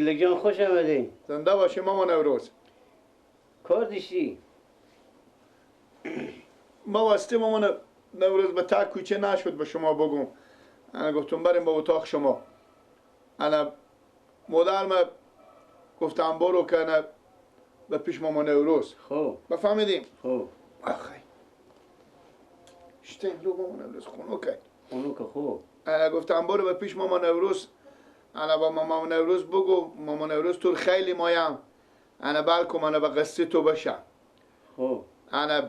گله جان خوش آمدی. زنده باشی ماما نوروز. کار داشتی؟ ما واسطه ماما نوروز به تا کوچه نشد به شما بگم. انا گفتم بریم به اتاق شما. انا مادرم گفتم برو کنه به پیش ماما نوروز. خوب. بفهمیدیم؟ خوب. آخی. شتین رو ماما نوروز خونوکه. خونوکه خوب. انا گفتم برو به پیش ماما نوروز. انا با ماما نوروز بگو ماما نوروز تو خیلی مایم. انا بلکم انا به قصه تو بشم. خوب. انا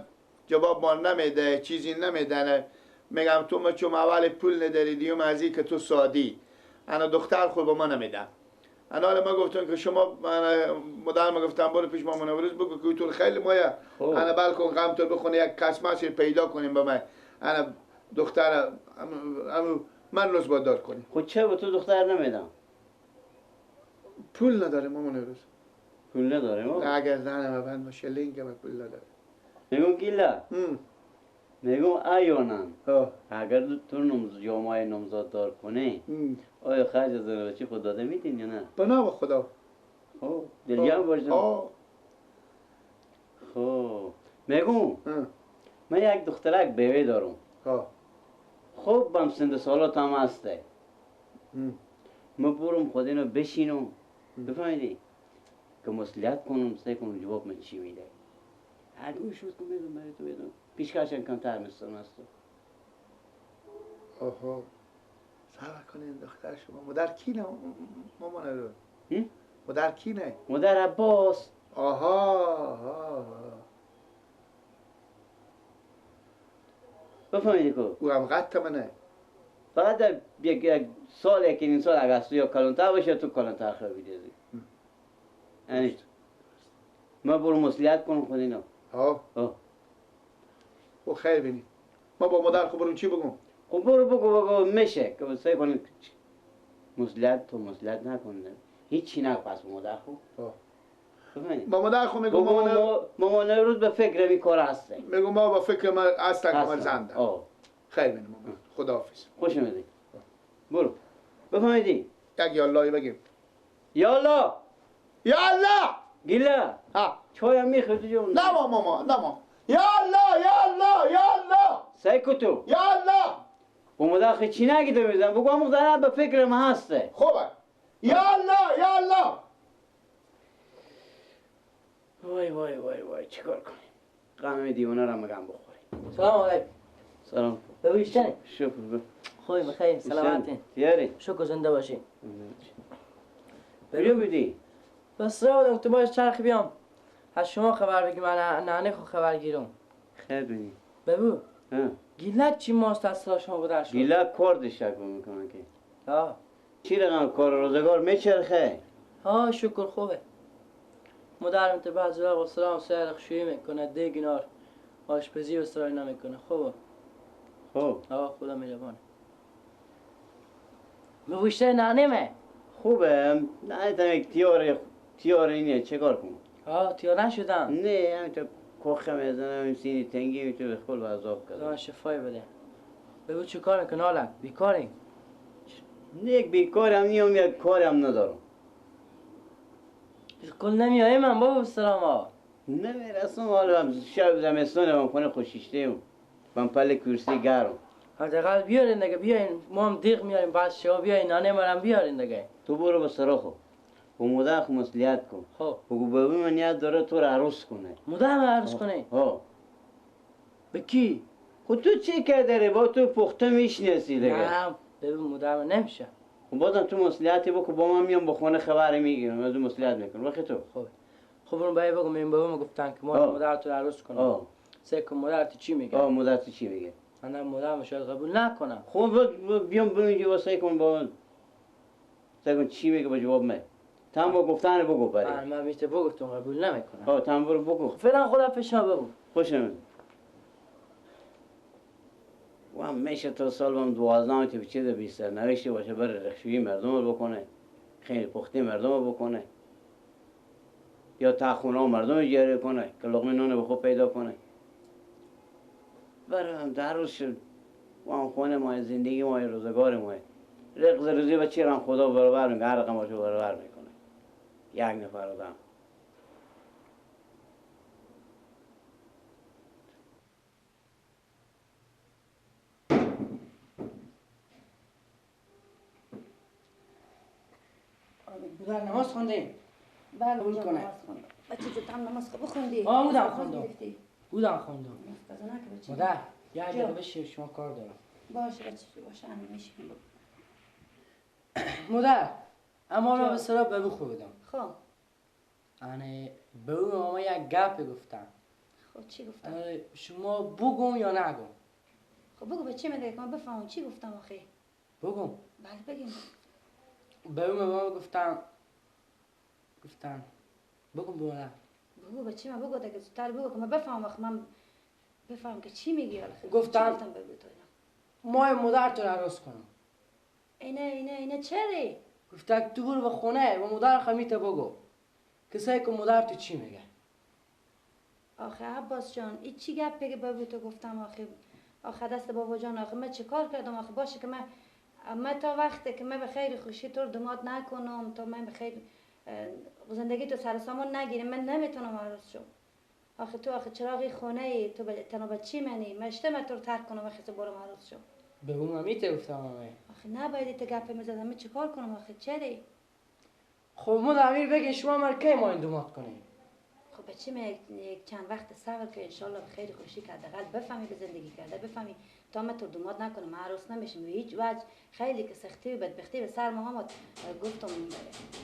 جواب ما نمیده چیزی نمیده. میگم تو چون اول پول نداری دیوم از این که تو سادی. انا دختر خود به ما نمیده. انا حالا ما گفتم که شما مادر ما گفتم برو پیش ماما نوروز بگو که تو خیلی مایه. انا بلکن غم تو بخونه یک کسمه پیدا کنیم به من. انا دختر من روز بادار کنیم. خود چه به تو دختر نمیدم؟ پول نداره ماما نوروز. پول نداره ما؟ اگر زنم بند باشه لینگ من پول نداره. میگم گیلا. میگم آیونم. اگر تو جامعه نامزاد دار کنی آیا خرج ازدواجی خود داده میدین یا نه؟ بنا به خدا. دلگرم باشم. خب میگم من یک دخترک بیوی دارم. خوب بم سند سالات هم هسته. من برم خود اینو بشینم بفهمیدی که مسئولیت کنم سعی کنم جواب من چی میده. اگه شد که میدونم برای تو بدم پیشکشم کمتر میستم از تو. آها صبر کنین دختر شما مادر کی نه مامان رو؟ مادر کی نه؟ مادر عباس. آها بفهمیدی که او هم قد منه. فقط در یک سال این سال اگه تو یا کلانتر باشه تو کلانتر خواهی بیدیزی. یعنی ما برو مسئولیت کنم خود اینو. و خیر بینی ما با مادر خب برون چی بگم؟ خب برو بگو میشه که سعی کنیم مسئولیت تو مسئولیت نکنه هیچی نگو پس با مادر خوب. با مادر خود میگم ماما نوروز به فکر این کار هسته. میگم ما با فکر من هستن کامل زنده. خیر بینی ماما خداحافظ. خوش اومدی. برو بفهمیدی؟ یک یاللهی بگیم. یالا یالا گیلا چایم میخواد جو. نه ماما یالا سعی کتو یالا با مادر خیلی چی نگیده میزن بگو همون داره به فکر من هسته. خوبه یالا وای چیکار کنیم غم دیوانه رو مگم بخوریم. سلام علیکم. سلام. ببیشتنی؟ شکر. خوبی بخیر سلامتی؟ تیاری؟ شکر زنده باشی. کجا بودی؟ بس را بودم تو باش چرخ بیام از شما خبر بگیم من نانه خو خبر گیرم. خیر بینی. ببو گیلک چی ماست از شما بودر شد؟ گیلک کاردش شک میکنه که چی رقم کار روزگار میچرخه؟ شکر خوبه. مادرم تو بعضی وقت سلام سر خوشی میکنه دیگنار آشپزی و سرای نمیکنه. خوبه. خدا مهربانه. ببوشته نانه خوبه. نه تا یک تیار اینه چه کار کنم؟ تیار نشدم؟ نه همینطور کخه میزنم سینی تنگی میتونه به خول وضاف کنم. شفای بده. بگو چه کار میکنه حالا؟ بیکاری؟ نه یک بیکارم نیم یک کارم ندارم. کل نمیایی من بابا سلام نمیرسم حالا شب زمستانم خونه خوشیشته من پل کرسی گرم. حداقل بیارین دیگه بیاین ما هم دیق میاریم بعد شما بیاین نانه مرم بیارین دیگه. تو برو به سراخو و مادر خو مسئولیت کن. بگو بابی من یاد داره تو رو عروس کنه. مادر من عروس کنه؟ به کی؟ خود تو چی کرده ره با تو پخته میشناسی دیگه. نه ببین مادر من نمیشه. خب بازم تو مسئولیتی بکن با من میام با خونه خبر میگیرم از مسئولیت میکنم وقتی تو. خب برون بایی بگم این بابا گفتن که ما مادر تو عروس کنم. سه کن مادر تو چی میگه؟ مادر تو چی میگه؟ من مادرم شاید قبول نکنم. خب بیام ببینیم واسه کن با سگون چی میگه با جواب من. تام با گفتن بگو برای. من میشه بگفتم قبول نمیکنم. تام برو بگو. فعلا خدا پیشم بگو. خوش اومد. و هم میشه تا سال هم 12 تا چیز بیشتر نوشته باشه برای رخشویی مردم رو بکنه. خیلی پخته مردم رو بکنه. یا تخونه مردم رو جاری کنه که لقمه نون به خود پیدا کنه. برای هم در روز شد. و هم خونه ما زندگی ما روزگار ما رقص روزی بچه رم خدا برابر میکنه هر رقم باشو برابر میکنه. یک نفر آدم. مادر نماز خوندیم؟ بله جان نماز خوندم. بچه زودم نماز بخوندی؟ بودم خوندم. مادر یک دقیقه بشیر، شما کار دارم. باشه بچه باشه همین میشیم. مادر اما را به سرا به بخو بدم. خب یعنی به اون ماما یک گپ گفتم. خب چی گفتم؟ شما بگم یا نگم؟ خب بگو بچه من من بفهمم چی گفتم آخه. بگم؟ بله بگیم. به اون ماما گفتم بگم مادر. بگو بچه من بگو دیگه زودتر بگو که من بفهمم آخه من بفهمم که چی میگی حالا. گفتم بگو تو ما مادر تو عروس کنم. اینه چری؟ گفتم تو برو به خونه و مادر خمیته بگو کسایی که مادر تو چی میگه. آخه عباس جان این چی گپ که بابا تو گفتم آخه دست بابا جان آخه من چه کار کردم آخه باشه که من تا وقتی که من به خیر خوشی تو دماد نکنم تا من به خیر زندگی تو سر سامان نگیرم من نمیتونم عروس شم. آخه تو چراغی خونه ای تو تنها بچی منی من اشتم تو رو ترک کنم آخه تو برم عروس شم. به اون مامیته گفتم مامی. آخه نباید تو گپ میزدم من چه کار کنم آخه چری؟ خب مادر امیر بگی شما من کی ما این دماد کنیم؟ خب بچه من یک چند وقت صبر که انشالله به خیر خوشی که حداقل بفهمی به زندگی کرده بفهمی تا من تو دماد نکنم من عروس نمیشم به هیچ وجه خیلی که سختی و بدبختی به سر محمد گفتم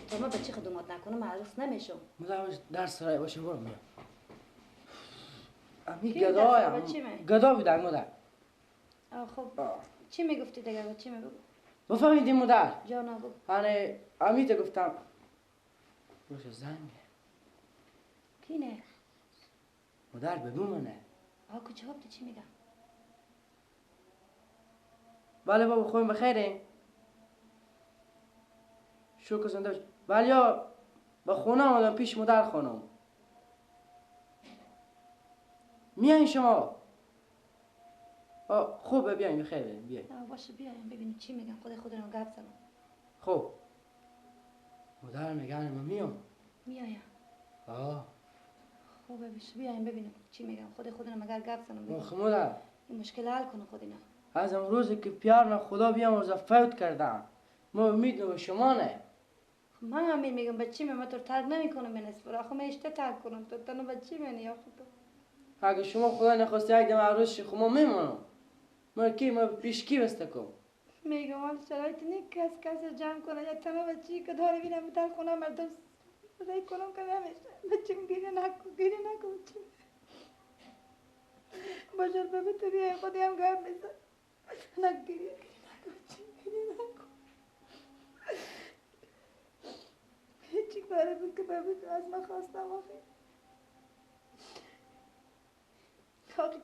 تا من بچه خدمات نکنم من عروس نمیشم. مادر در سرای باشه برو میام. امی گدا بودن مادر. خب چی میگفتی دیگه چی میگو؟ بفهمیدی مادر؟ جان بگو. یعنی امیت گفتم روش زنگ کی نه؟ مادر بگو منه. که جواب تو چی میگم؟ بله بابا خوبیم بخیرین؟ شکر زنده باش. ولی با خونه آمدم پیش مادر خانم. میایین شما؟ خوبه بیاین بخیر بیاین. باشه بیاین ببینیم چی میگن خودم گپ زنم. خب مادر میگن ما میایم. خوبه بیاین ببینیم چی میگن خودم مگر گپ زنم. خب مادر این مشکل حل کنه خودینا. از امروزی که پیار خدا بیامرزه فوت کردم ما امید به شما نه. من همین میگم بچی من تو ترک نمیکنم من اسفر آخه من اشته ترک کنم تو تنو بچی منی آخه تو اگه شما خدا نخواسته یک دم عروس شی خب ما میمونم. ما پیش کی بسته کن میگم حال شرایط نیست کس جمع کنه یا تنو بچی که داره بینم در خونه مردم رای کنم که نمیشه بچی گیره نکن بچی باشد به تو بیای خودی هم گرم میزن نگیری نکن بچی گیره نکن هیچی کاره بود که ببید از من خواستم آخه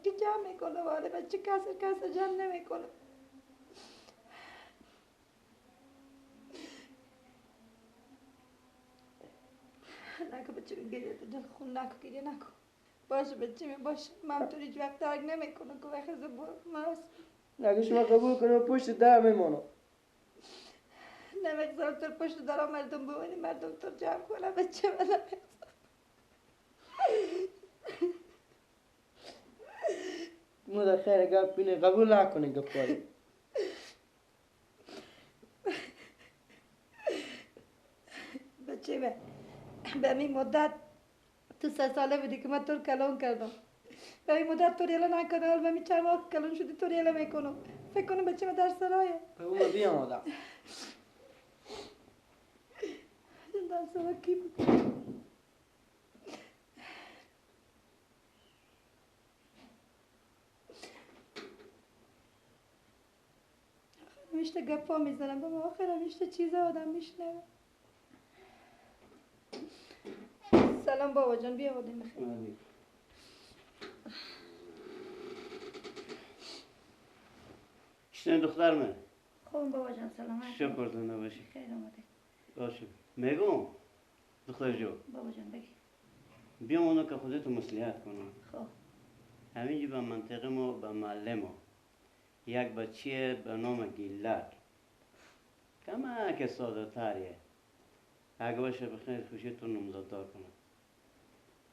که جمع میکنه واره بچه کس جمع نمیکنه. نکو بچه گریه تو دل خون گریه نکن باشه بچه می باشه من تو هیچ وقت ترک نمیکنم که وقت برو ماست اگه شما قبول کنم پشت در میمونم نمیگذارم تو پشت درم مردم ببینی مردم تو جمع کنم بچه من مادر خیره گپ بینه قبول نکنه گپ واری بچه به همین مدت تو 3 ساله بودی که من تو کلون کردم به این مدت تو ریلا نکنه حال من چند وقت کلون شدی تو ریلا میکنم فکر کنم بچه من در سرایه به اون بیام آدم در سرای کی بود همیشه گپا میزنم با آخر همیشه چیزا آدم میشنوه. سلام بابا جان بیا بودیم بخیر. چطور دختر من؟ خوب بابا جان سلامت. شکر زنده باشی. خیر اومده. باشه. میگم دختر جو. بابا جان بگی. بیام اونو که خودتو مصلحت کنم. خب. همینجی به منطقه ما به محله ما یک بچه به نام گیلک کمک ساده تریه اگه باشه بخیر خوشی تو نمزاد دار کنم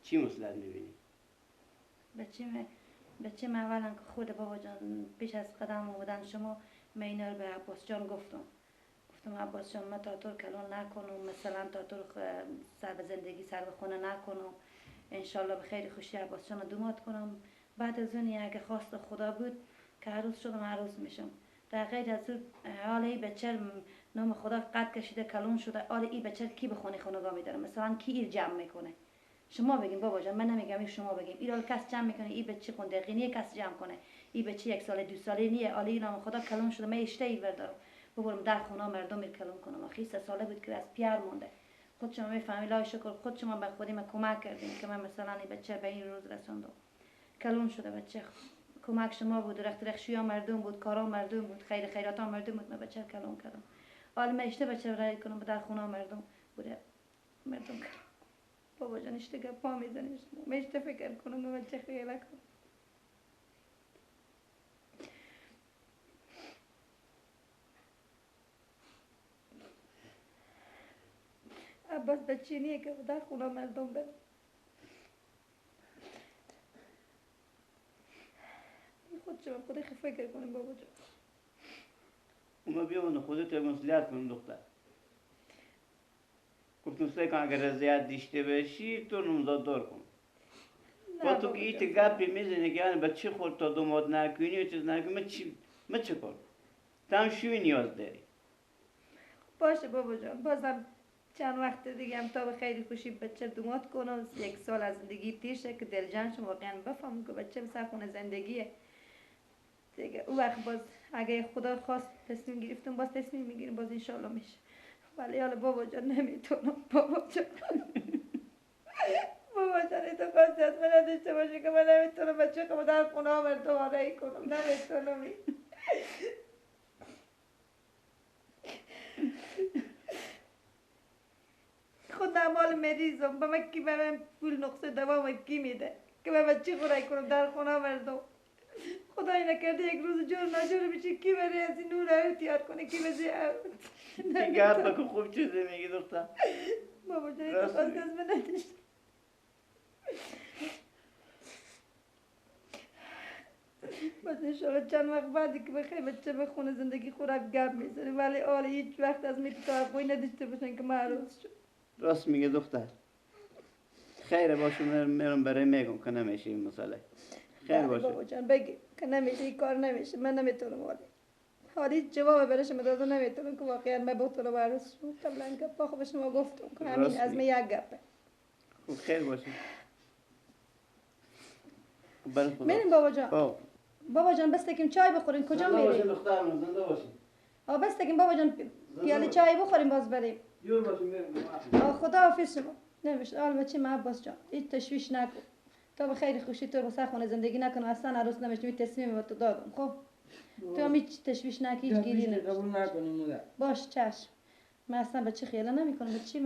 چی مصلحت میبینی؟ بچه من اولا که خود بابا جان پیش از قدم آمدن شما من اینا رو به عباس جان گفتم عباس جان من تا طور کلان نکنم مثلا تا طور سر به زندگی سر به خونه نکنم انشالله به خیر خوشی عباس جان دومات کنم بعد از اونی اگه خواست خدا بود که عروس شدم عروس میشم در غیر از اون حال ای بچه نام خدا قد کشیده کلون شده حال ای بچه کی به خونه خونگاه میداره مثلا کی ایر جمع میکنه شما بگین بابا جان من نمیگم شما بگین ایرال کس جمع میکنه ای بچه خونده قینی کس جمع کنه ای بچه 1 سال 2 ساله نیه حالا نام خدا کلون شده من اشته ای بردارم ببرم در خونه مردم میر کلون کنم آخی 3 ساله بود که از پیار مونده خود شما میفهمی لا شکر خود شما به خودی من کمک کردین که من مثلا این بچه به این روز رسوندم کلون شده بچه کمک شما بود رختشویا مردم بود کارا مردم بود خیراتا مردم بود من بچه کلون کردم حالا من اشته بچه رای کنم در خونه مردم بوده مردم کردم بابا جان اشته گپا میزنی شما من اشته فکر کنم من بچه خیلی کنم عباس بچه نیه که در خونه مردم بره خود شما خود فکر کنیم بابا جان اما بیا خودت مصلحت کنم دختر گفتم سعی کن اگر رضایت داشته باشی تو نمزاد دار کن با تو که ایت گپی میزنی که یعنی بچه خود تا دوماد نکنی و چیز نکنی من چه کار تو هم شوی نیاز داری باشه بابا جان بازم چند وقت دیگه هم تا به خیلی خوشی بچه دوماد کنم 1 سال از زندگی تیشه که دل جانشم واقعا بفهم که بچه بسر خونه زندگیه دیگه اون وقت باز اگه خدا خواست تصمیم گرفتم باز تصمیم میگیریم باز انشالله میشه ولی حالا بابا جان نمیتونم بابا جان بابا جان تو خواستی از من نداشته باشه که من نمیتونم بچه که در خونه آمد دواره کنم نمیتونم خود مال مریضم به من کی به من پول نقصه دوا کی میده که من بچه خورای کنم در خونه مردم خدای نکرده یک روز جور نجور بشه کی بره از این نور احتیاط کنه کی بشه دیگه حرفا که خوب چیزی میگی دختر بابا جایی تو خواست از من نداشت باز انشاءالله چند وقت بعدی که بخیر بچه به خونه زندگی خورک گپ میزنه ولی آره هیچ وقت از میتی توقعی نداشته باشن که معروض شد راست میگه دختر خیره باشه میرم برای میگم که نمیشه این مسئله خیر باشه بابا جان بگی که نمیشه این کار نمیشه من نمیتونم حالی جواب برش مدازه نمیتونم که واقعا من با تو رو برس شد قبلا گپا خوب شما گفتم که همین از من یک گپه خوب خیر باشه میریم بابا جان بابا جان بس تکیم چای بخوریم کجا میریم؟ زنده باشین دخترم زنده باشین بس تکیم بابا جان پیاله چای بخوریم باز بریم جور باشین بریم خدا حافظ شما نمیشه آل بچه من عباس جان هیچ تشویش نکن تا به خیر خوشی تو بسر خونه زندگی نکن اصلا عروس نمیشه می تصمیم به تو دادم خب تو هم هیچ تشویش نکی هیچ گیری نمیشه قبول نکنیم مادر باش چشم من اصلا بچه خیالا نمی کنم بچه